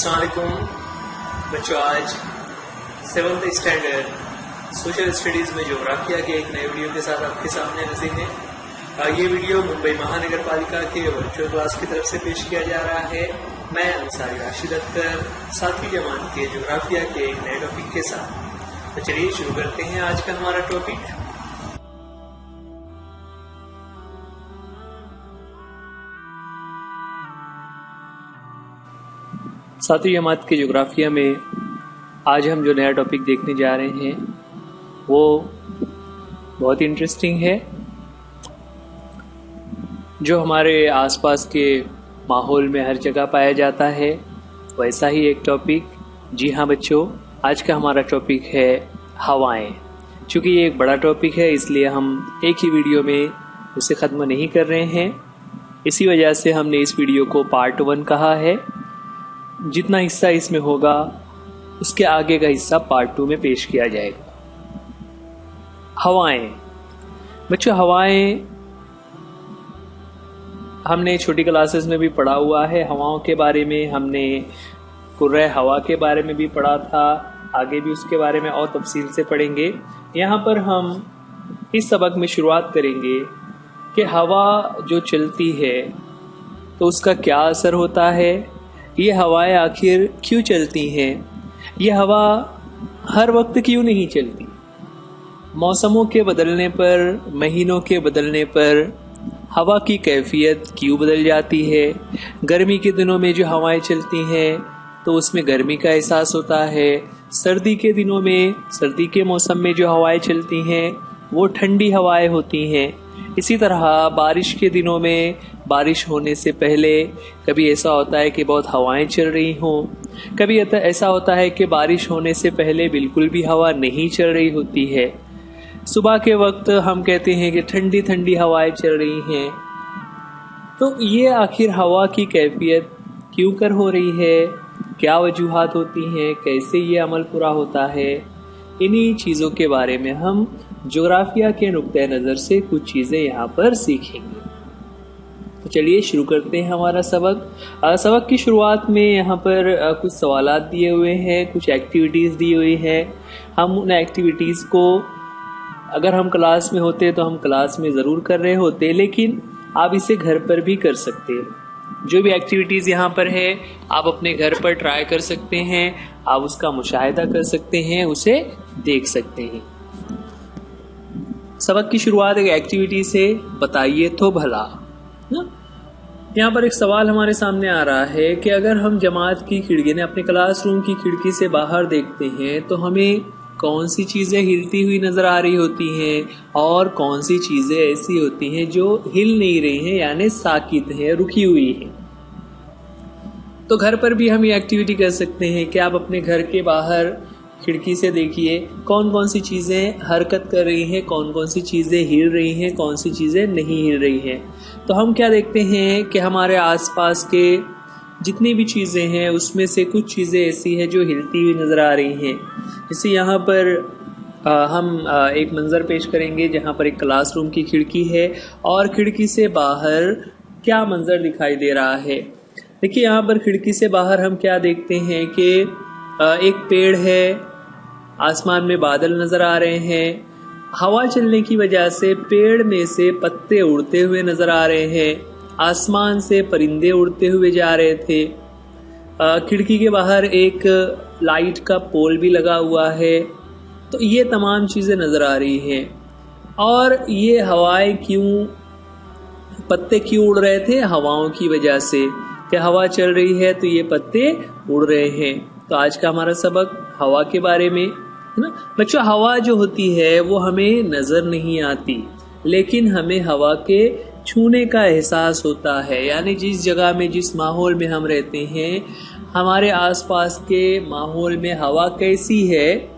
अस्सलाम वालेकुम बच्चों, आज 7th स्टैंडर्ड सोशल स्टडीज़ में जोग्राफिया के एक नए वीडियो के साथ आपके सामने हाजिर है। ये वीडियो मुंबई महानगर पालिका के वर्चुअल क्लास की तरफ से पेश किया जा रहा है। मैं अंसारी राशिद अख्तर 7वीं जमात के जोग्राफिया के एक नए टॉपिक के साथ। तो चलिए शुरू करते हैं आज का हमारा टॉपिक। सातवीं जमात के जोग्राफिया में आज हम जो नया टॉपिक देखने जा रहे हैं वो बहुत इंटरेस्टिंग है। जो हमारे आसपास के माहौल में हर जगह पाया जाता है वैसा ही एक टॉपिक। जी हाँ बच्चों, आज का हमारा टॉपिक है हवाएं। चूँकि ये एक बड़ा टॉपिक है इसलिए हम एक ही वीडियो में उसे ख़त्म नहीं कर रहे हैं। इसी वजह से हमने इस वीडियो को पार्ट 1 कहा है। जितना हिस्सा इसमें होगा उसके आगे का हिस्सा पार्ट 2 में पेश किया जाएगा। हवाएं बच्चों, हवाएं हमने छोटी क्लासेस में भी पढ़ा हुआ है। हवाओं के बारे में हमने कुर्रे हवा के बारे में भी पढ़ा था, आगे भी उसके बारे में और तफसील से पढ़ेंगे। यहाँ पर हम इस सबक में शुरुआत करेंगे कि हवा जो चलती है तो उसका क्या असर होता है, ये हवाएं आखिर क्यों चलती हैं, ये हवा हर वक्त क्यों नहीं चलती, मौसमों के बदलने पर, महीनों के बदलने पर हवा की कैफियत क्यों बदल जाती है। गर्मी के दिनों में जो हवाएं चलती हैं तो उसमें गर्मी का एहसास होता है। सर्दी के दिनों में, सर्दी के मौसम में जो हवाएं चलती हैं वो ठंडी हवाएं होती हैं। इसी तरह बारिश के दिनों में बारिश होने से पहले कभी ऐसा होता है कि बहुत हवाएं चल रही हों, कभी ऐसा होता है कि बारिश होने से पहले बिल्कुल भी हवा नहीं चल रही होती है। सुबह के वक्त हम कहते हैं कि ठंडी ठंडी हवाएं चल रही हैं। तो ये आखिर हवा की कैफियत क्यों कर हो रही है, क्या वजूहात होती हैं, कैसे ये अमल पूरा होता है, इन्हीं चीज़ों के बारे में हम ज्योग्राफिया के नुक्ते नज़र से कुछ चीज़ें यहाँ पर सीखेंगे। तो चलिए शुरू करते हैं हमारा सबक। सबक की शुरुआत में यहाँ पर कुछ सवालात दिए हुए हैं, कुछ एक्टिविटीज़ दी हुई हैं। हम उन एक्टिविटीज़ को अगर हम क्लास में होते तो हम क्लास में ज़रूर कर रहे होते, लेकिन आप इसे घर पर भी कर सकते हैं। जो भी एक्टिविटीज़ यहाँ पर है आप अपने घर पर ट्राई कर सकते हैं, आप उसका मुशाहिदा कर सकते हैं, उसे देख सकते हैं। सबक की शुरुआत एक एक्टिविटी से, बताइए तो भला। यहाँ पर एक सवाल हमारे सामने आ रहा है कि अगर हम जमात की खिड़की ने अपने क्लासरूम की खिड़की से बाहर देखते हैं तो हमें कौन सी चीज़ें हिलती हुई नज़र आ रही होती हैं और कौन सी चीज़ें ऐसी होती हैं जो हिल नहीं रही हैं, यानी साकित हैं, रुकी हुई हैं। तो घर पर भी हम ये एक्टिविटी कर सकते हैं कि आप अपने घर के बाहर खिड़की से देखिए कौन कौन सी चीज़ें हरकत कर रही हैं, कौन कौन सी चीज़ें हिल रही हैं, कौन सी चीज़ें नहीं हिल रही हैं। तो हम क्या देखते हैं कि हमारे आसपास के जितनी भी चीज़ें हैं उसमें से कुछ चीज़ें ऐसी हैं जो हिलती हुई नज़र आ रही हैं। जैसे यहाँ पर हम एक मंज़र पेश करेंगे जहाँ पर एक क्लासरूम की खिड़की है और खिड़की से बाहर क्या मंज़र दिखाई दे रहा है। देखिए यहाँ पर खिड़की से बाहर हम क्या देखते हैं कि एक पेड़ है, आसमान में बादल नज़र आ रहे हैं, हवा चलने की वजह से पेड़ में से पत्ते उड़ते हुए नज़र आ रहे हैं, आसमान से परिंदे उड़ते हुए जा रहे थे। खिड़की के बाहर एक लाइट का पोल भी लगा हुआ है। तो ये तमाम चीज़ें नज़र आ रही हैं। और ये हवाएं क्यों, पत्ते क्यों उड़ रहे थे? हवाओं की वजह से, कि हवा चल रही है तो ये पत्ते उड़ रहे हैं। तो आज का हमारा सबक हवा के बारे में है ना बच्चों। हवा जो होती है वो हमें नज़र नहीं आती, लेकिन हमें हवा के छूने का एहसास होता है। यानी जिस जगह में, जिस माहौल में हम रहते हैं, हमारे आसपास के माहौल में हवा कैसी है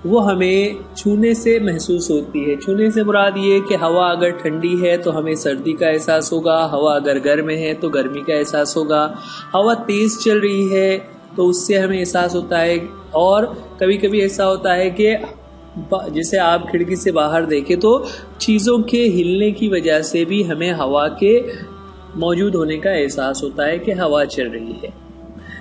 वो हमें छूने से महसूस होती है। छूने से मुराद ये कि हवा अगर ठंडी है तो हमें सर्दी का एहसास होगा, हवा अगर गर्म है तो गर्मी का एहसास होगा, हवा तेज़ चल रही है तो उससे हमें एहसास होता है। और कभी कभी ऐसा होता है कि जैसे आप खिड़की से बाहर देखें तो चीज़ों के हिलने की वजह से भी हमें हवा के मौजूद होने का एहसास होता है कि हवा चल रही है।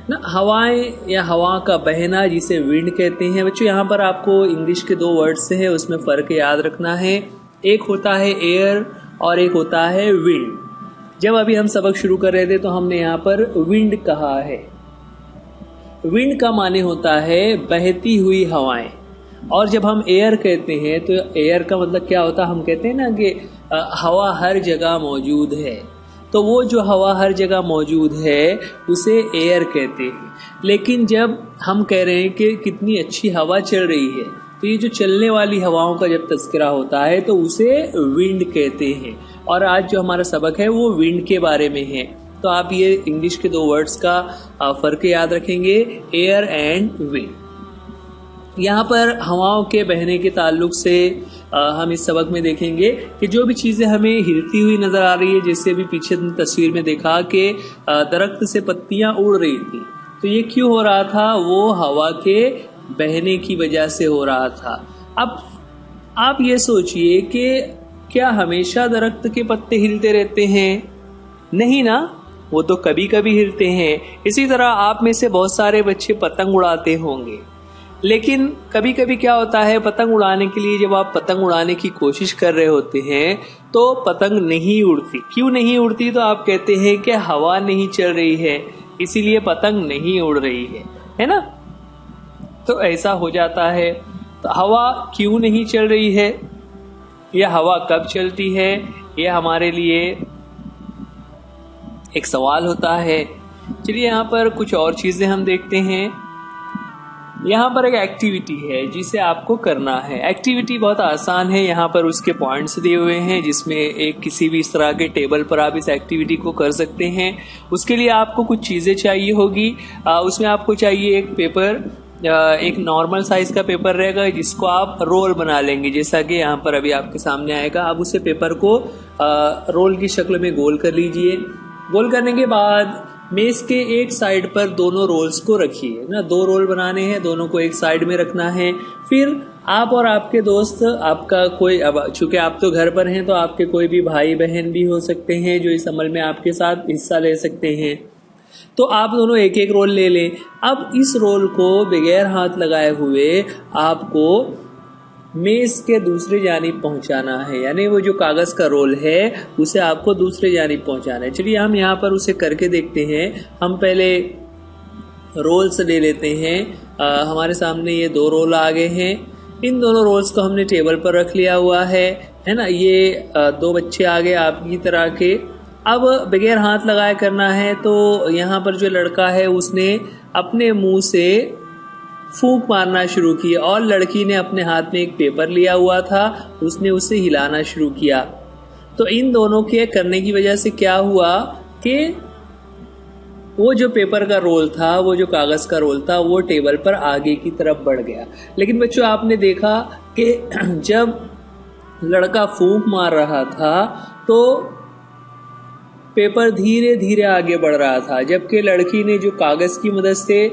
ना। हवाएं या हवा का बहना जिसे विंड कहते हैं। बच्चों यहाँ पर आपको इंग्लिश के 2 वर्ड्स हैं, उसमें फ़र्क याद रखना है। एक होता है एयर और एक होता है विंड। जब अभी हम सबक शुरू कर रहे थे तो हमने यहाँ पर विंड कहा है। विंड का माने होता है बहती हुई हवाएं, और जब हम एयर कहते हैं तो एयर का मतलब क्या होता है, हम कहते हैं ना कि हवा हर जगह मौजूद है, तो वो जो हवा हर जगह मौजूद है उसे एयर कहते हैं। लेकिन जब हम कह रहे हैं कि कितनी अच्छी हवा चल रही है, तो ये जो चलने वाली हवाओं का जब तस्करा होता है तो उसे विंड कहते हैं। और आज जो हमारा सबक है वो विंड के बारे में है। तो आप ये इंग्लिश के 2 वर्ड्स का फर्क याद रखेंगे, एयर एंड विंड। यहाँ पर हवाओं के बहने के ताल्लुक से हम इस सबक में देखेंगे कि जो भी चीज़ें हमें हिलती हुई नज़र आ रही है, जैसे भी पीछे तस्वीर में देखा कि दरख्त से पत्तियां उड़ रही थी, तो ये क्यों हो रहा था, वो हवा के बहने की वजह से हो रहा था। अब आप ये सोचिए कि क्या हमेशा दरख्त के पत्ते हिलते रहते हैं? नहीं ना, वो तो कभी कभी हिलते हैं। इसी तरह आप में से बहुत सारे बच्चे पतंग उड़ाते होंगे, लेकिन कभी कभी क्या होता है, पतंग उड़ाने के लिए जब आप पतंग उड़ाने की कोशिश कर रहे होते हैं तो पतंग नहीं उड़ती। क्यों नहीं उड़ती? तो आप कहते हैं कि हवा नहीं चल रही है, इसीलिए पतंग नहीं उड़ रही है ना। तो ऐसा हो जाता है। तो हवा क्यों नहीं चल रही है, यह हवा कब चलती है, यह हमारे लिए एक सवाल होता है। चलिए यहाँ पर कुछ और चीज़ें हम देखते हैं। यहाँ पर एक एक्टिविटी है जिसे आपको करना है। एक्टिविटी बहुत आसान है, यहाँ पर उसके पॉइंट्स दिए हुए हैं, जिसमें एक किसी भी इस तरह के टेबल पर आप इस एक्टिविटी को कर सकते हैं। उसके लिए आपको कुछ चीज़ें चाहिए होगी। उसमें आपको चाहिए एक पेपर, एक नॉर्मल साइज का पेपर रहेगा जिसको आप रोल बना लेंगे, जैसा कि यहाँ पर अभी आपके सामने आएगा। आप उसे पेपर को रोल की शक्ल में गोल कर लीजिए। गोल करने के बाद मेज के एक साइड पर दोनों रोल्स को रखिए ना। 2 रोल बनाने हैं, दोनों को एक साइड में रखना है। फिर आप और आपके दोस्त, आपका कोई, अब चूंकि आप तो घर पर हैं तो आपके कोई भी भाई बहन भी हो सकते हैं जो इस अमल में आपके साथ हिस्सा ले सकते हैं। तो आप दोनों एक एक रोल ले लें। अब इस रोल को बगैर हाथ लगाए हुए आपको मेज के दूसरी जानिब पहुंचाना है, यानी वो जो कागज का रोल है उसे आपको दूसरी जानिब पहुंचाना है। चलिए हम यहाँ पर उसे करके देखते हैं। हम पहले रोल्स ले लेते हैं। हमारे सामने ये 2 रोल आ गए हैं। इन दोनों रोल्स को हमने टेबल पर रख लिया हुआ है ना। ये 2 बच्चे आ गए आपकी तरह के। अब बगैर हाथ लगाए करना है, तो यहाँ पर जो लड़का है उसने अपने मुंह से फूंक मारना शुरू की, और लड़की ने अपने हाथ में एक पेपर लिया हुआ था, उसने उसे हिलाना शुरू किया। तो इन दोनों के करने की वजह से क्या हुआ कि वो जो पेपर का रोल था, वो जो कागज का रोल था, वो टेबल पर आगे की तरफ बढ़ गया। लेकिन बच्चों आपने देखा कि जब लड़का फूंक मार रहा था तो पेपर धीरे धीरे आगे बढ़ रहा था, जबकि लड़की ने जो कागज की मदद से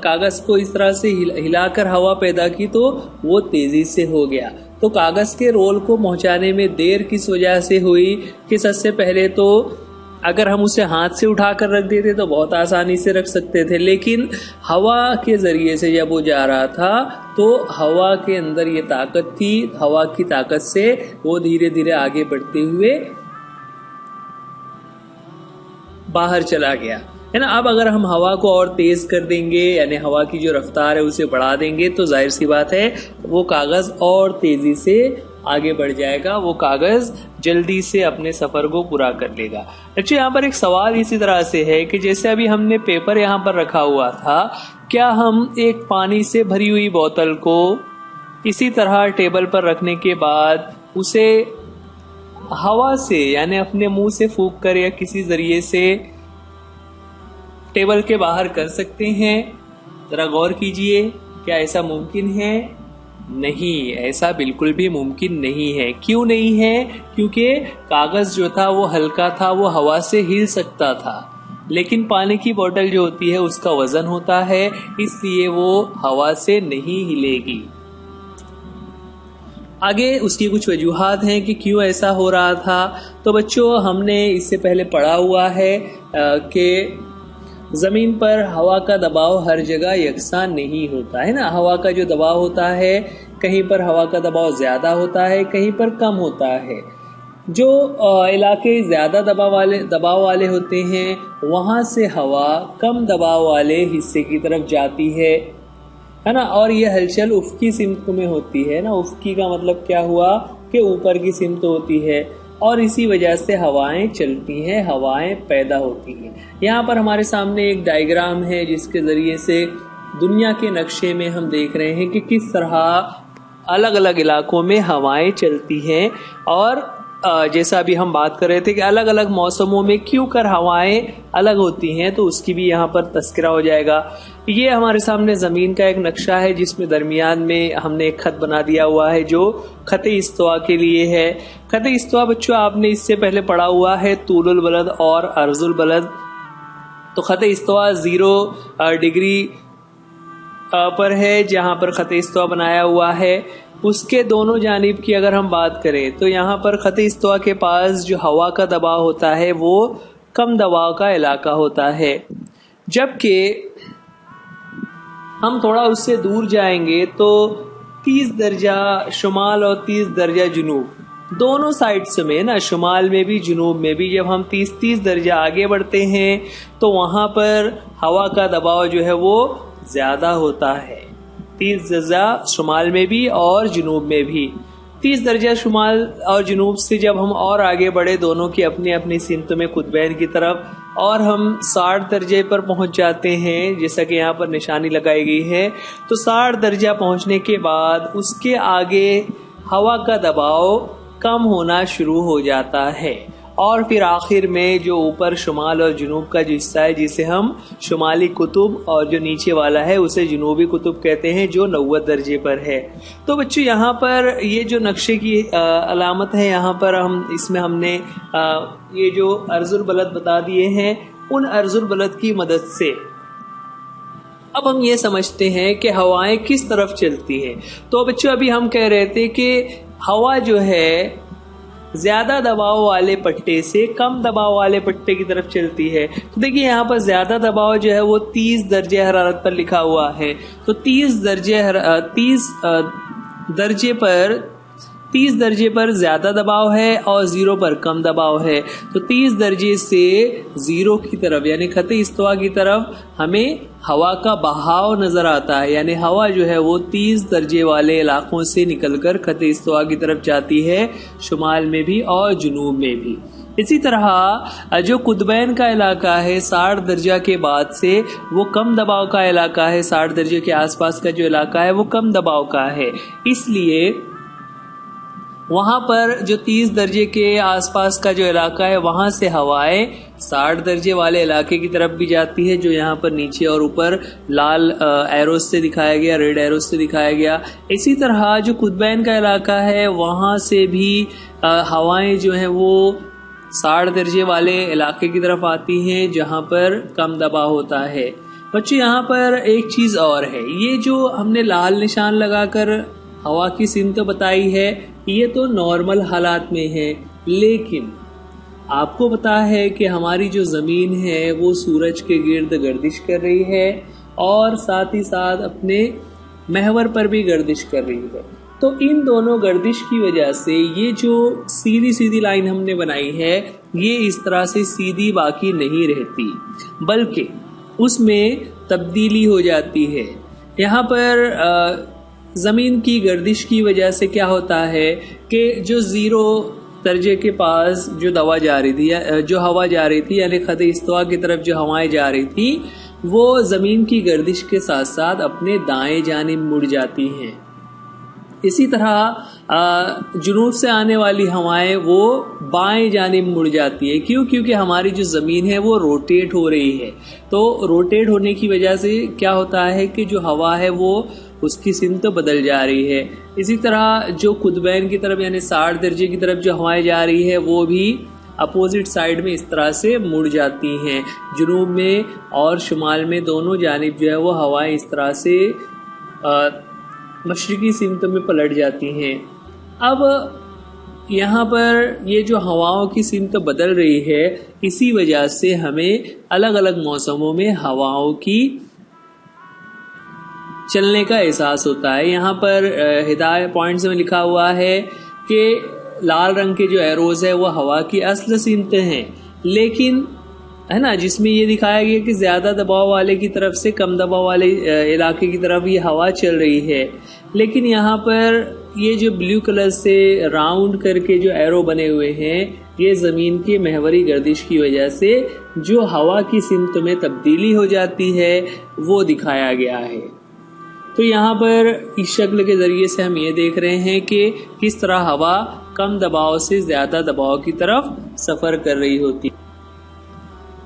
कागज को इस तरह से हिलाकर हवा पैदा की तो वो तेजी से हो गया। तो कागज के रोल को पहुंचाने में देर किस वजह से हुई कि सबसे पहले तो अगर हम उसे हाथ से उठाकर रख देते तो बहुत आसानी से रख सकते थे, लेकिन हवा के जरिए से जब वो जा रहा था तो हवा के अंदर ये ताकत थी, हवा की ताकत से वो धीरे धीरे आगे बढ़ते हुए बाहर चला गया, है ना। अब अगर हम हवा को और तेज कर देंगे, यानी हवा की जो रफ्तार है उसे बढ़ा देंगे, तो जाहिर सी बात है वो कागज और तेजी से आगे बढ़ जाएगा, वो कागज जल्दी से अपने सफर को पूरा कर लेगा। अच्छा, यहाँ पर एक सवाल इसी तरह से है कि जैसे अभी हमने पेपर यहाँ पर रखा हुआ था, क्या हम एक पानी से भरी हुई बोतल को इसी तरह टेबल पर रखने के बाद उसे हवा से, यानी अपने मुंह से फूंक कर या किसी जरिए से टेबल के बाहर कर सकते हैं? जरा गौर कीजिए, क्या ऐसा मुमकिन है? नहीं, ऐसा बिल्कुल भी मुमकिन नहीं है। क्यों नहीं है? क्योंकि कागज जो था वो हल्का था, वो हवा से हिल सकता था, लेकिन पानी की बोतल जो होती है उसका वजन होता है, इसलिए वो हवा से नहीं हिलेगी। आगे उसकी कुछ वजूहात हैं कि क्यों ऐसा हो रहा था। तो बच्चों, हमने इससे पहले पढ़ा हुआ है कि ज़मीन पर हवा का दबाव हर जगह यकसान नहीं होता है ना। हवा का जो दबाव होता है, कहीं पर हवा का दबाव ज़्यादा होता है, कहीं पर कम होता है। जो इलाके ज़्यादा दबाव वाले होते हैं, वहाँ से हवा कम दबाव वाले हिस्से की तरफ जाती है ना। और ये हलचल उफ़क़ी सिमत में होती है ना। उफ़क़ी का मतलब क्या हुआ कि ऊपर की सिमत होती है, और इसी वजह से हवाएं चलती हैं, हवाएं पैदा होती हैं। यहाँ पर हमारे सामने एक डायग्राम है जिसके ज़रिए से दुनिया के नक्शे में हम देख रहे हैं कि किस तरह अलग अलग इलाकों में हवाएं चलती हैं, और जैसा अभी हम बात कर रहे थे कि अलग अलग मौसमों में क्यों कर हवाएं अलग होती हैं, तो उसकी भी यहाँ पर तस्करा हो जाएगा। ये हमारे सामने ज़मीन का एक नक्शा है जिसमें दरमियान में हमने एक खत बना दिया हुआ है जो खत इस्तवा के लिए है। खत इस्तवा बच्चों आपने इससे पहले पढ़ा हुआ है तूलुल बलद और अर्जुल बलद। तो खत इस्तवा 0 डिग्री पर है जहाँ पर खत इस्तवा बनाया हुआ है। उसके दोनों जानिब की अगर हम बात करें तो यहाँ पर खत इस्तवा के पास जो हवा का दबाव होता है वो कम दबाव का इलाका होता है, जबकि हम थोड़ा उससे दूर जाएंगे तो 30 दर्जा शुमाल और 30 दर्जा जुनूब दोनों साइड्स में ना, शुमाल में भी जुनूब में भी, जब हम 30 दर्जा आगे बढ़ते हैं तो वहाँ पर हवा का दबाव जो है वो ज़्यादा होता है। 30 दर्जा शुमाल में भी और जुनूब में भी। 30 दर्जा शुमाल और जुनूब से जब हम और आगे बढ़े दोनों की अपनी अपनी सिमत में कुतबैन की तरफ, और हम 60 दर्जे पर पहुंच जाते हैं जैसा कि यहाँ पर निशानी लगाई गई है। तो 60 दर्जा पहुंचने के बाद उसके आगे हवा का दबाव कम होना शुरू हो जाता है, और फिर आखिर में जो ऊपर शुमाल और जुनूब का जो हिस्सा है जिसे हम शुमाली कुतुब, और जो नीचे वाला है उसे जुनूबी कुतुब कहते हैं, जो 90 दर्जे पर है। तो बच्चों यहाँ पर ये जो नक्शे की अलामत है, यहाँ पर इसमें हमने ये जो अर्जुल बलद बता दिए हैं, उन अर्जुल बलद की मदद से अब हम ये समझते हैं कि हवाएं किस तरफ चलती हैं। तो बच्चों अभी हम कह रहे थे कि हवा जो है ज्यादा दबाव वाले पट्टे से कम दबाव वाले पट्टे की तरफ चलती है। तो देखिए यहाँ पर ज्यादा दबाव जो है वो 30 दर्जे हरारत पर लिखा हुआ है। तो 30 दर्जे पर ज्यादा दबाव है और 0 पर कम दबाव है। तो 30 दर्जे से 0 की तरफ यानी खत इस्तवा की तरफ हमें हवा का बहाव नजर आता है, यानी हवा जो है वो 30 दर्जे वाले इलाकों से निकलकर खत इस्तवा की तरफ जाती है, शुमाल में भी और जुनूब में भी। इसी तरह जो कुतबैन का इलाका है 60 दर्जा के बाद से वो कम दबाव का इलाका है। 60 दर्जे के आसपास का जो इलाका है वो कम दबाव का है, इसलिए वहां पर जो 30 दर्जे के आसपास का जो इलाका है वहां से हवाएं 60 दर्जे वाले इलाके की तरफ भी जाती है, जो यहाँ पर नीचे और ऊपर लाल एरोज से दिखाया गया, रेड एरोज से दिखाया गया। इसी तरह जो कुतबैन का इलाका है वहां से भी हवाएं जो है वो 60 दर्जे वाले इलाके की तरफ आती हैं जहां पर कम दबाव होता है। बच्चों यहाँ पर एक चीज और है, ये जो हमने लाल निशान लगाकर हवा की सिमत बताई है ये तो नॉर्मल हालात में है, लेकिन आपको पता है कि हमारी जो ज़मीन है वो सूरज के गिर्द गर्दिश कर रही है और साथ ही साथ अपने महवर पर भी गर्दिश कर रही है। तो इन दोनों गर्दिश की वजह से ये जो सीधी सीधी लाइन हमने बनाई है ये इस तरह से सीधी बाकी नहीं रहती, बल्कि उसमें तब्दीली हो जाती है। यहाँ पर ज़मीन की गर्दिश की वजह से क्या होता है कि जो 0 दर्जे के पास जो दवा जा रही थी या जो हवा जा रही थी यानी खत इस्तवा की तरफ जो हवाएं जा रही थी वो ज़मीन की गर्दिश के साथ साथ अपने दाएं जानिब मुड़ जाती हैं। इसी तरह जुनूब से आने वाली हवाएं वो बाएं जानिब मुड़ जाती है। क्यों? क्योंकि हमारी जो ज़मीन है वो रोटेट हो रही है। तो रोटेट होने की वजह से क्या होता है कि जो हवा है वो उसकी सिमत बदल जा रही है। इसी तरह जो कुतबैन की तरफ यानी 60 दर्जे की तरफ जो हवाएं जा रही है वो भी अपोजिट साइड में इस तरह से मुड़ जाती हैं। जुनूब में और शुमाल में दोनों जानिब जो है वो हवाएं इस तरह से मशरिकी सिमत में पलट जाती हैं। अब यहाँ पर ये जो हवाओं की सिमत बदल रही है, इसी वजह से हमें अलग अलग मौसमों में हवाओं की चलने का एहसास होता है। यहाँ पर हिदायत पॉइंट्स में लिखा हुआ है कि लाल रंग के जो एरोज है वो हवा की असल सिमतें हैं, लेकिन है ना, जिसमें ये दिखाया गया कि ज्यादा दबाव वाले की तरफ से कम दबाव वाले इलाके की तरफ ये हवा चल रही है। लेकिन यहाँ पर ये जो ब्लू कलर से राउंड करके जो एरो बने हुए हैं, ये जमीन की महवरी गर्दिश की वजह से जो हवा की सिमत में तब्दीली हो जाती है वो दिखाया गया है। तो यहाँ पर इस शक्ल के जरिए से हम ये देख रहे हैं कि किस तरह हवा कम दबाव से ज्यादा दबाव की तरफ सफर कर रही होती है।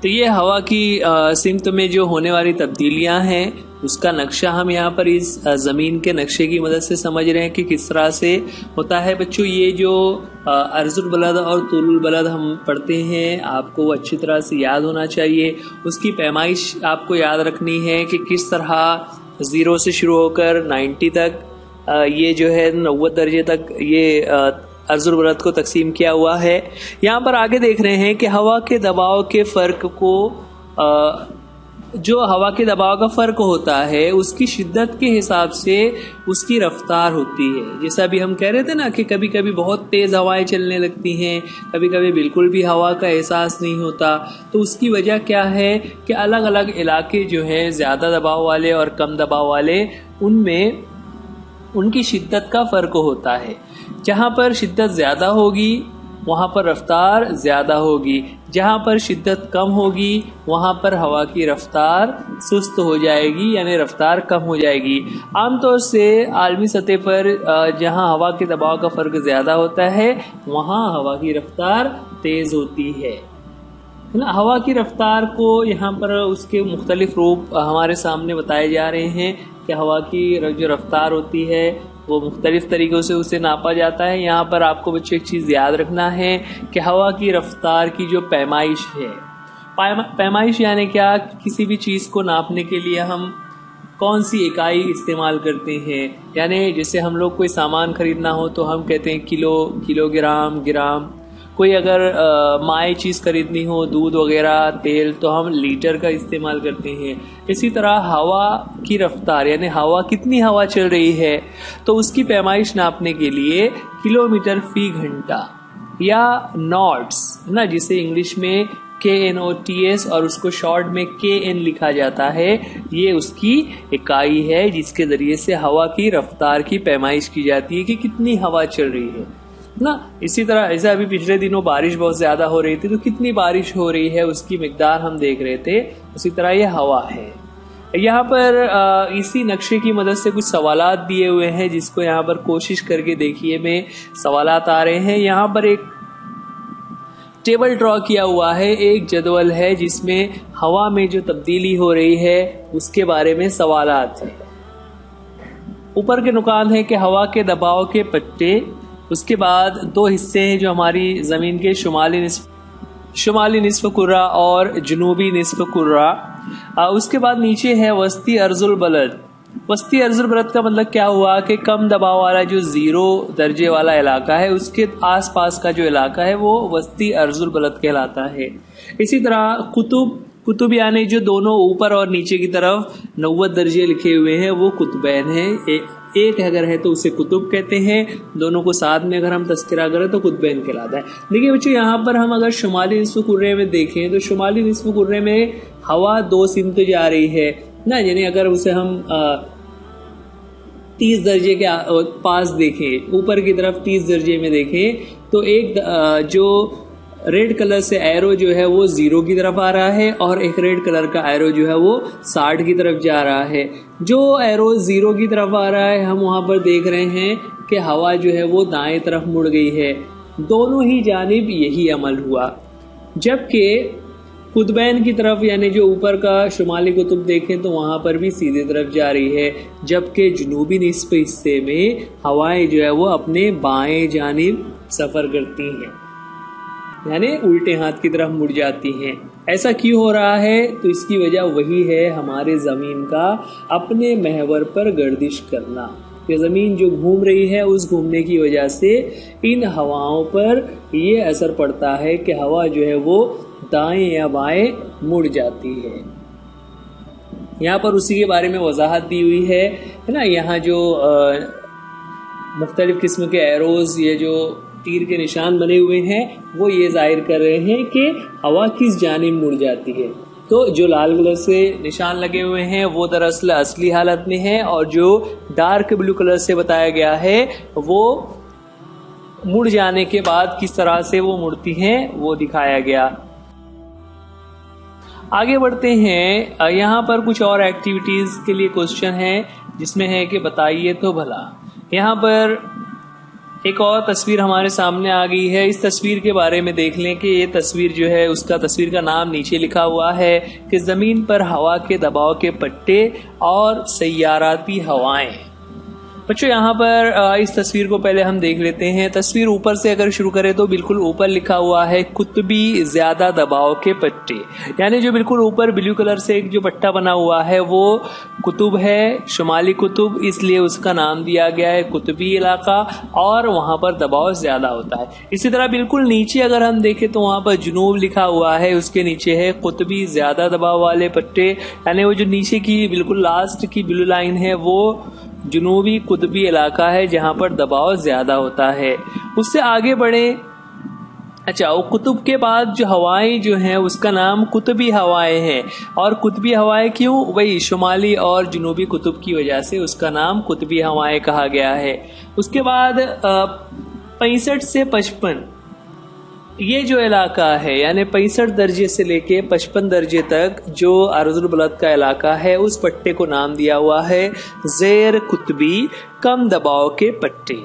तो ये हवा की सिमत में जो होने वाली तब्दीलियां हैं, उसका नक्शा हम यहाँ पर इस ज़मीन के नक्शे की मदद से समझ रहे हैं कि किस तरह से होता है। बच्चों, ये जो अर्जुल बलद और तुलुल बलद हम पढ़ते हैं, आपको वो अच्छी तरह से याद होना चाहिए। उसकी पैमाइश आपको याद रखनी है कि किस तरह 0 से शुरू होकर 90 तक ये जो है 90 दर्जे तक ये अर्जुल बलद को तकसीम किया हुआ है। यहाँ पर आगे देख रहे हैं कि हवा के दबाव के फ़र्क को जो हवा के दबाव का फ़र्क होता है उसकी शिद्दत के हिसाब से उसकी रफ्तार होती है। जैसा अभी हम कह रहे थे ना कि कभी कभी बहुत तेज़ हवाएं चलने लगती हैं, कभी कभी बिल्कुल भी हवा का एहसास नहीं होता। तो उसकी वजह क्या है कि अलग अलग इलाके जो हैं ज़्यादा दबाव वाले और कम दबाव वाले, उनमें उनकी शिद्दत का फ़र्क होता है। जहाँ पर शिद्दत ज़्यादा होगी वहाँ पर रफ्तार ज़्यादा होगी, जहाँ पर शिद्दत कम होगी वहाँ पर हवा की रफ्तार सुस्त हो जाएगी, यानी रफ्तार कम हो जाएगी। आमतौर से आलमी सतह पर जहाँ हवा के दबाव का फ़र्क ज़्यादा होता है वहाँ हवा की रफ्तार तेज़ होती है ना। हवा की रफ्तार को यहाँ पर उसके मुख्तलिफ रूप हमारे सामने बताए जा रहे हैं कि हवा की जो रफ्तार होती है वो मुख्तलिफ तरीक़ों से उसे नापा जाता है। यहाँ पर आपको बच्चों एक चीज़ याद रखना है कि हवा की रफ्तार की जो पैमाइश है, पैमाइश यानी क्या, किसी भी चीज़ को नापने के लिए हम कौन सी इकाई इस्तेमाल करते हैं। यानी जैसे हम लोग कोई सामान खरीदना हो तो हम कहते हैं किलो, किलोग्राम, ग्राम। कोई अगर माए चीज़ खरीदनी हो, दूध वगैरह, तेल, तो हम लीटर का इस्तेमाल करते हैं। इसी तरह हवा की रफ्तार यानी हवा कितनी हवा चल रही है तो उसकी पैमाइश नापने के लिए किलोमीटर फी घंटा या नॉट्स ना, जिसे इंग्लिश में KNOTS और उसको शॉर्ट में KN लिखा जाता है, ये उसकी इकाई है जिसके ज़रिए से हवा की रफ्तार की पैमाइश की जाती है कि कितनी हवा चल रही है ना। इसी तरह ऐसे अभी पिछले दिनों बारिश बहुत ज़्यादा हो रही थी तो कितनी बारिश हो रही है उसकी मिकदार हम देख रहे थे। उसी तरह ये हवा है। यहाँ पर इसी नक्शे की मदद से कुछ सवालात दिए हुए हैं जिसको यहाँ पर कोशिश करके देखिए में सवालात आ रहे हैं। यहाँ पर एक टेबल ड्रॉ किया हुआ है, एक जदवल है जिसमें हवा में जो तब्दीली हो रही है उसके बारे में सवालात हैं। ऊपर के नुकात है कि हवा के दबाव के पट्टे, उसके बाद 2 हिस्से हैं जो हमारी ज़मीन के शुमाली निस्फ कुर्रा और जनूबी निस्फ कुर्रा। उसके बाद नीचे है वस्ती अर्जुल बलद। वस्ती अर्जुल बलद का मतलब क्या हुआ कि कम दबाव वाला जो 0 दर्जे वाला इलाका है उसके आसपास का जो इलाका है वो वस्ती अर्जुल बलद कहलाता है। इसी तरह कुतुब यानी जो दोनों ऊपर और नीचे की तरफ 90 दर्जे लिखे हुए हैं वो कुतुबैन है। एक अगर है तो उसे कुतुब कहते हैं, दोनों को साथ में अगर हम तस्करा करें तो कुतुबैन कहलाता है। देखिए बच्चों, यहाँ पर हम अगर शुमाली निस्फ कुर्रे में देखें तो शुमाली निस्फ कुर्रे में हवा 2 सिमत जा रही है ना। यानी अगर उसे हम 30 दर्जे के पास देखें, ऊपर की तरफ 30 दर्जे में देखें तो एक जो रेड कलर से एरो जो है वो 0 की तरफ आ रहा है और एक रेड कलर का एरो जो है वो 60 की तरफ जा रहा है। जो एरो 0 की तरफ आ रहा है हम वहां पर देख रहे हैं कि हवा जो है वो दाएं तरफ मुड़ गई है। दोनों ही जानिब यही अमल हुआ। जबकि कुतुबैन की तरफ यानी जो ऊपर का शुमाली कुतुब देखें तो वहां पर भी सीधी तरफ जा रही है, जबकि जनूबी निस्फ हिस्से में हवाएं जो है वो अपने बाएं जानिब सफर करती हैं, यानी उल्टे हाथ की तरफ मुड़ जाती हैं। ऐसा क्यों हो रहा है? तो इसकी वजह वही है हमारे ज़मीन का अपने महवर पर गर्दिश करना। कि ज़मीन जो घूम रही है उस घूमने की वजह से इन हवाओं पर ये असर पड़ता है कि हवा जो है वो दाएं या बाएं मुड़ जाती है। यहाँ पर उसी के बारे में वजाहत दी हुई है ना। यहाँ जो मुख्तलिफ किस्म के एरोज, ये जो तीर के निशान बने हुए हैं, वो ये जाहिर कर रहे हैं कि हवा किस जानिब मुड़ जाती है। तो जो लाल कलर से निशान लगे हुए हैं वो दरअसल असली हालत में है, और जो डार्क ब्लू कलर से बताया गया है वो मुड़ जाने के बाद किस तरह से वो मुड़ती हैं वो दिखाया गया। आगे बढ़ते हैं। यहाँ पर कुछ और एक्टिविटीज के लिए क्वेश्चन है, जिसमें है कि बताइए तो भला। यहाँ पर एक और तस्वीर हमारे सामने आ गई है। इस तस्वीर के बारे में देख लें कि ये तस्वीर जो है उसका तस्वीर का नाम नीचे लिखा हुआ है कि ज़मीन पर हवा के दबाव के पट्टे और सैयाराती हवाएं। बच्चों यहाँ पर इस तस्वीर को पहले हम देख लेते हैं। तस्वीर ऊपर से अगर शुरू करें तो बिल्कुल ऊपर लिखा हुआ है कुतबी ज्यादा दबाव के पट्टे, यानी जो बिल्कुल ऊपर ब्लू कलर से एक जो पट्टा बना हुआ है वो कुतुब है, शुमाली कुतुब, इसलिए उसका नाम दिया गया है कुतबी इलाका, और वहां पर दबाव ज्यादा होता है। इसी तरह बिल्कुल नीचे अगर हम देखें तो वहां पर जुनूब लिखा हुआ है, उसके नीचे है कुतबी ज्यादा दबाव वाले पट्टे, यानी वो जो नीचे की बिल्कुल लास्ट की ब्लू लाइन है वो जुनूबी कुतबी इलाका है जहां पर दबाव ज्यादा होता है। उससे आगे बढ़े। अच्छा, वो कुतुब के बाद जो हवाएं जो हैं उसका नाम कुतबी हवाएं हैं, और कुतबी हवाएं क्यों? वही शुमाली और जुनूबी कुतुब की वजह से उसका नाम कुतबी हवाएं कहा गया है। उसके बाद 65 से 55 ये जो इलाका है, यानी 65 दर्जे से लेके 55 दर्जे तक जो अर्जुल बलद का इलाका है, उस पट्टे को नाम दिया हुआ है ज़ेर कुतबी कम दबाव के पट्टे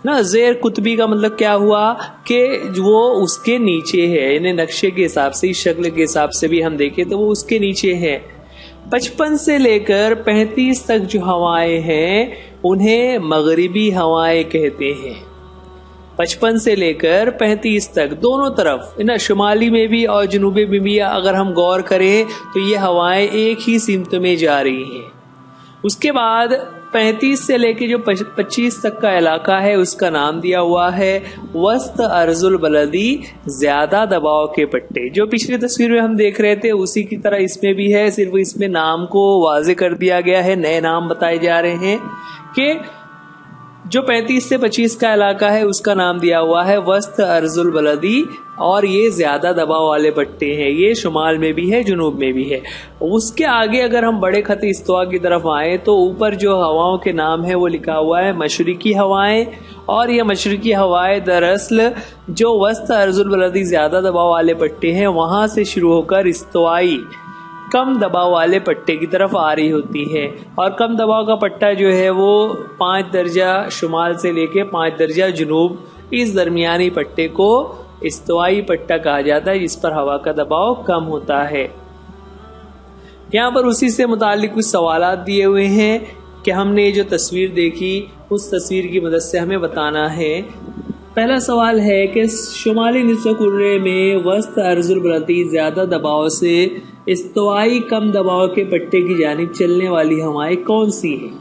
ना। ज़ेर कुतबी का मतलब क्या हुआ कि वो उसके नीचे है, यानी नक्शे के हिसाब से, इस शक्ल के हिसाब से भी हम देखें तो वो उसके नीचे है। 55 से लेकर 35 तक जो हवाएं हैं उन्हें मगरिबी हवाएं कहते हैं। 55 से लेकर 35 तक दोनों तरफ ना, शुमाली में भी और जनूबी में भी अगर हम गौर करें तो ये हवाएं एक ही सिमत में जा रही हैं। उसके बाद 35 से लेकर जो 25 तक का इलाका है उसका नाम दिया हुआ है वस्त अर्जुल बलदी ज्यादा दबाव के पट्टे। जो पिछली तस्वीर में हम देख रहे थे उसी की तरह इसमें भी है, सिर्फ इसमें नाम को वाजे कर दिया गया है, नए नाम बताए जा रहे हैं कि जो 35 से 25 का इलाका है उसका नाम दिया हुआ है वस्त अर्जुल बलदी, और ये ज्यादा दबाव वाले पट्टे हैं। ये शुमाल में भी है, जुनूब में भी है। उसके आगे अगर हम बड़े खत इस्तवा की तरफ आए तो ऊपर जो हवाओं के नाम है वो लिखा हुआ है मशरिकी हवाएं, और ये मशरिकी हवाएं दरअसल जो वस्त अर्जुल बलदी ज्यादा दबाव वाले पट्टे हैं वहां से शुरू होकर इस्तवाई कम दबाव वाले पट्टे की तरफ आ रही होती है। और कम दबाव का पट्टा जो है वो 5 दर्जा शुमाल से लेके 5 दर्जा जुनूब, इस दरमियानी पट्टे को इस्तवाई पट्टा कहा जाता है, जिस पर हवा का दबाव कम होता है। यहाँ पर उसी से मुताल्लिक कुछ सवालात दिए हुए हैं कि हमने जो तस्वीर देखी उस तस्वीर की मदद से हमें बताना है। पहला सवाल है कि शुमाली निस्फ़ कुर्रे में वस्त अर्जुल बलदी ज्यादा दबाव से इस्तवाई कम दबाव के पट्टे की जानिब चलने वाली हवाएं कौन सी हैं?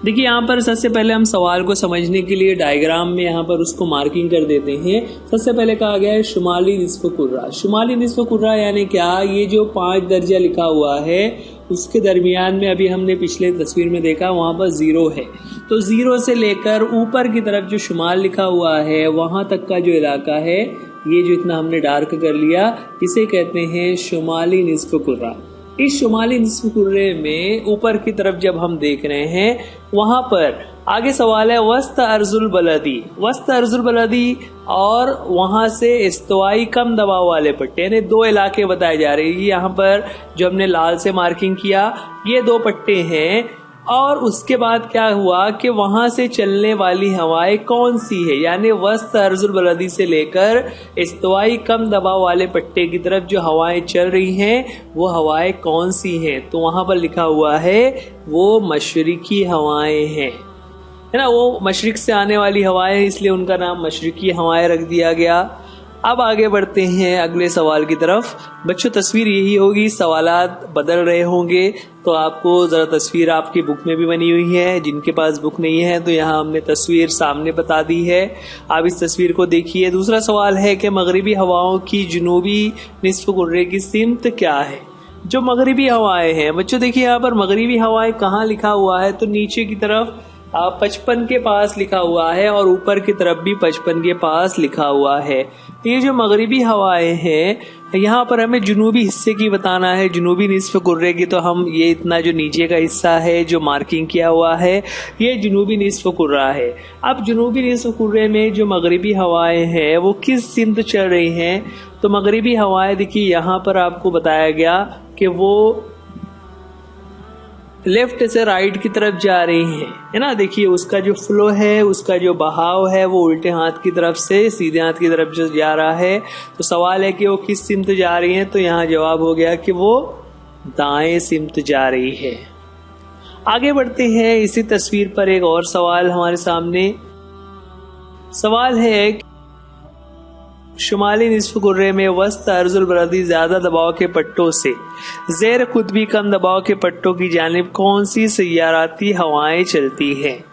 देखिए, यहाँ पर सबसे पहले हम सवाल को समझने के लिए डायग्राम में यहाँ पर उसको मार्किंग कर देते हैं। सबसे पहले कहा गया है शुमाली निस्फ़ कुर्रा। शुमाली निस्फ़ कुर्रा यानी क्या? ये जो 5 दर्जा लिखा हुआ है उसके दरमियान में अभी हमने पिछले तस्वीर में देखा वहां पर 0 है, तो 0 से लेकर ऊपर की तरफ जो शुमाल लिखा हुआ है वहां तक का जो इलाका है, ये जो इतना हमने डार्क कर लिया, इसे कहते हैं शुमाली निस्फ़ कुर्रा। इस शुमाली निस्फ़ कुर्रे में ऊपर की तरफ जब हम देख रहे हैं वहां पर आगे सवाल है वस्त अर्जुल बलदी। वस्त अर्जुल बलदी और वहां से इस्तवाई कम दबाव वाले पट्टे, यानी 2 इलाके बताए जा रहे हैं। यहाँ पर जो हमने लाल से मार्किंग किया ये 2 पट्टे हैं, और उसके बाद क्या हुआ कि वहां से चलने वाली हवाएं कौन सी है, यानी वस्त अर्जुल बलदी से लेकर इस्तवाई कम दबाव वाले पट्टे की तरफ जो हवाएं चल रही हैं वो हवाएं कौन सी हैं? तो वहां पर लिखा हुआ है वो मशरिकी हवाएं हैं, है ना। वो मशरिक से आने वाली हवाएं, इसलिए उनका नाम मशरिकी हवाएं रख दिया गया। अब आगे बढ़ते हैं अगले सवाल की तरफ। बच्चों तस्वीर यही होगी, सवालात बदल रहे होंगे, तो आपको जरा तस्वीर आपकी बुक में भी बनी हुई है। जिनके पास बुक नहीं है तो यहाँ हमने तस्वीर सामने बता दी है, आप इस तस्वीर को देखिए। दूसरा सवाल है कि मगरिबी हवाओं की जुनूबी निस्फ कुर्रे की सिमत क्या है। जो मगरिबी हवाएं हैं बच्चों, देखिए यहाँ पर मगरिबी हवाएं कहाँ लिखा हुआ है, तो नीचे की तरफ 55 के पास लिखा हुआ है और ऊपर की तरफ भी 55 के पास लिखा हुआ है। तो ये जो मगरिबी हवाएं हैं यहाँ पर हमें जुनूबी हिस्से की बताना है, जुनूबी निस्फ कुर्रे की। तो हम ये इतना जो नीचे का हिस्सा है जो मार्किंग किया हुआ है ये जुनूबी निस्फ कुर्रा है। अब जुनूबी निस्फ कुर्रे में जो मगरिबी हवाएं हैं वो किस सिमत चल रही हैं, तो मगरिबी हवाएं देखिए यहाँ पर आपको बताया गया कि वो लेफ्ट से राइट की तरफ जा रही है ना। देखिए उसका जो फ्लो है, उसका जो बहाव है वो उल्टे हाथ की तरफ से सीधे हाथ की तरफ जो जा रहा है। तो सवाल है कि वो किस सिमत जा रही है, तो यहाँ जवाब हो गया कि वो दाएं सिमत जा रही है। आगे बढ़ते हैं, इसी तस्वीर पर एक और सवाल हमारे सामने। सवाल है शुमाली निस्फ कुर्रे में वस्त अर्जुल बलदी ज्यादा दबाव के पट्टों से ज़ेर कुतबी कम दबाव के पट्टों की जानिब कौन सी सैयाराती हवाएं चलती हैं।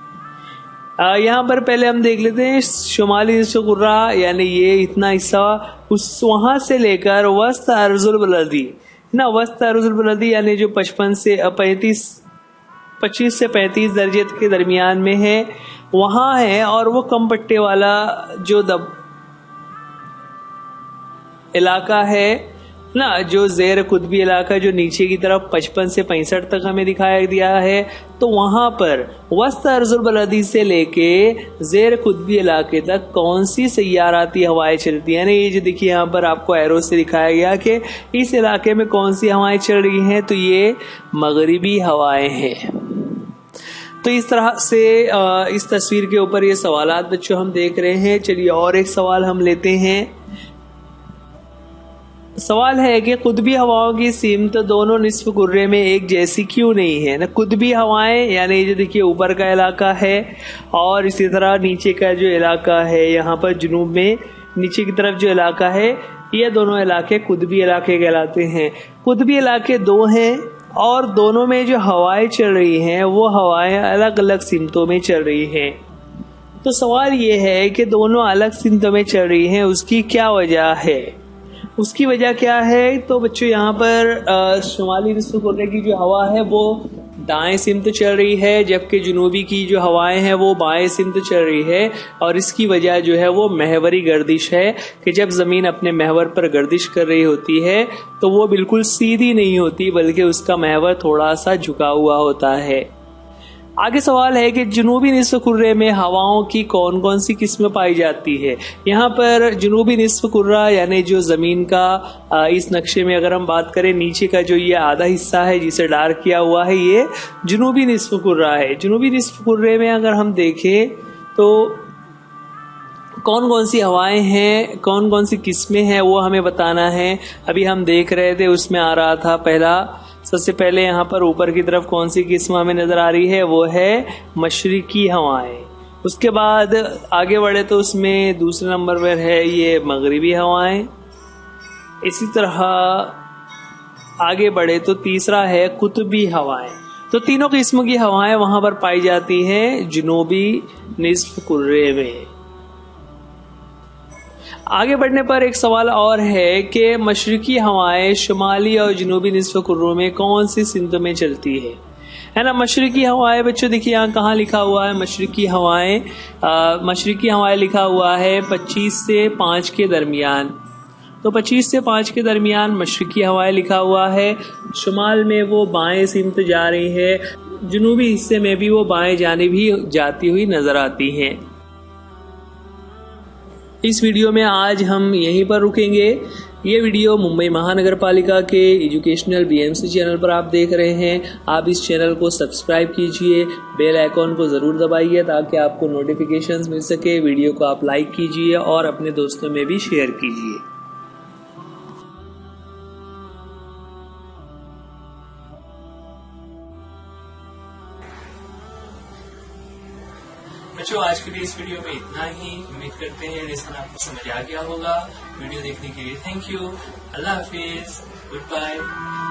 यहाँ पर पहले हम देख लेते हैं शुमाली निस्फ कुर्रा, यानी ये इतना हिस्सा उस वहां से लेकर वस्त अर्जुल बलदी ना, वस्त अर्जुल बलदी यानी जो 25 से 35 दर्जे के दरमियान में है वहां है, और वो कम पट्टे वाला जो इलाका है ना, जो ज़ेर कुतबी इलाका जो नीचे की तरफ 55 से 65 तक हमें दिखाया दिया है, तो वहां पर वस्त अर्जुल बलदी से लेके ज़ेर कुतबी इलाके तक कौन सी सैयाराती हवाएं चलती हैं। ये जो देखिए यहाँ पर आपको एरो से दिखाया गया कि इस इलाके में कौन सी हवाएं चल रही हैं, तो ये मगरिबी हवाएं हैं। तो इस तरह से इस तस्वीर के ऊपर ये सवालात बच्चों हम देख रहे हैं। चलिए और एक सवाल हम लेते हैं। सवाल है कि कुतबी हवाओं की सिमत दोनों निस्फ कुर्रे में एक जैसी क्यों नहीं है ना। कुतबी हवाएं यानी जो देखिए ऊपर का इलाका है और इसी तरह नीचे का जो इलाका है यहाँ पर जुनूब में नीचे की तरफ जो इलाका है, ये दोनों इलाके कुतबी इलाके कहलाते हैं। कुतबी इलाके दो हैं और दोनों में जो हवाएं चल रही हैं वो हवाएं अलग अलग सिमतों में चल रही हैं। तो सवाल ये है कि दोनों अलग सिमतों में चल रही हैं, उसकी क्या वजह है। उसकी वजह क्या है, तो बच्चों यहाँ पर शुमाली निस्फ कुर्रे की जो हवा है वो दाएं सिमत चल रही है, जबकि जुनूबी की जो हवाएं हैं वो बाएं सिमत चल रही है। और इसकी वजह जो है वो महवरी गर्दिश है कि जब ज़मीन अपने महवर पर गर्दिश कर रही होती है तो वो बिल्कुल सीधी नहीं होती, बल्कि उसका महवर थोड़ा सा झुका हुआ होता है। आगे सवाल है कि जुनूबी निस्फ कुर्रे में हवाओं की कौन कौन सी किस्में पाई जाती है। यहाँ पर जुनूबी निस्फ कुर्रा यानी जो ज़मीन का इस नक्शे में अगर हम बात करें, नीचे का जो ये आधा हिस्सा है जिसे डार्क किया हुआ है ये जुनूबी निस्फ कुर्रा है। जुनूबी निस्फ कुर्रे में अगर हम देखें तो कौन कौन सी हवाएं हैं, कौन कौन सी किस्में हैं वो हमें बताना है। अभी हम देख रहे थे उसमें आ रहा था सबसे पहले यहाँ पर ऊपर की तरफ कौन सी किस्म हमें नजर आ रही है, वो है मशरिकी हवाएं। उसके बाद आगे बढ़े तो उसमें दूसरे नंबर पर है ये मगरिबी हवाएं। इसी तरह आगे बढ़े तो तीसरा है कुतुबी हवाएं। तो तीनों किस्म की हवाएं वहां पर पाई जाती हैं जुनूबी निस्फ कुर्रे में। आगे बढ़ने पर एक सवाल और है कि मशरिकी हवाएं शुमाली और जनूबी निस्फ कुर्रों में कौन सी सिमतों में चलती है ना। मशरिकी हवाएं बच्चों देखिए यहाँ कहाँ लिखा हुआ है, मशरिकी हवाएं लिखा हुआ है 25 से 5 के दरमियान। तो 25 से 5 के दरमियान मशरिकी हवाएं लिखा हुआ है। शुमाल में वो बाएं सिमत जा रही है, जनूबी हिस्से में भी वो बाएं जानिब ही जाती हुई नजर आती हैं। इस वीडियो में आज हम यहीं पर रुकेंगे। ये वीडियो मुंबई महानगर पालिका के एजुकेशनल बीएमसी चैनल पर आप देख रहे हैं। आप इस चैनल को सब्सक्राइब कीजिए, बेल आइकॉन को ज़रूर दबाइए ताकि आपको नोटिफिकेशंस मिल सके। वीडियो को आप लाइक कीजिए और अपने दोस्तों में भी शेयर कीजिए। बच्चों आज के लिए इस वीडियो में इतना ही। उम्मीद करते हैं लेसन आपको समझ आ गया होगा। वीडियो देखने के लिए थैंक यू। अल्लाह हाफिज, गुड बाय।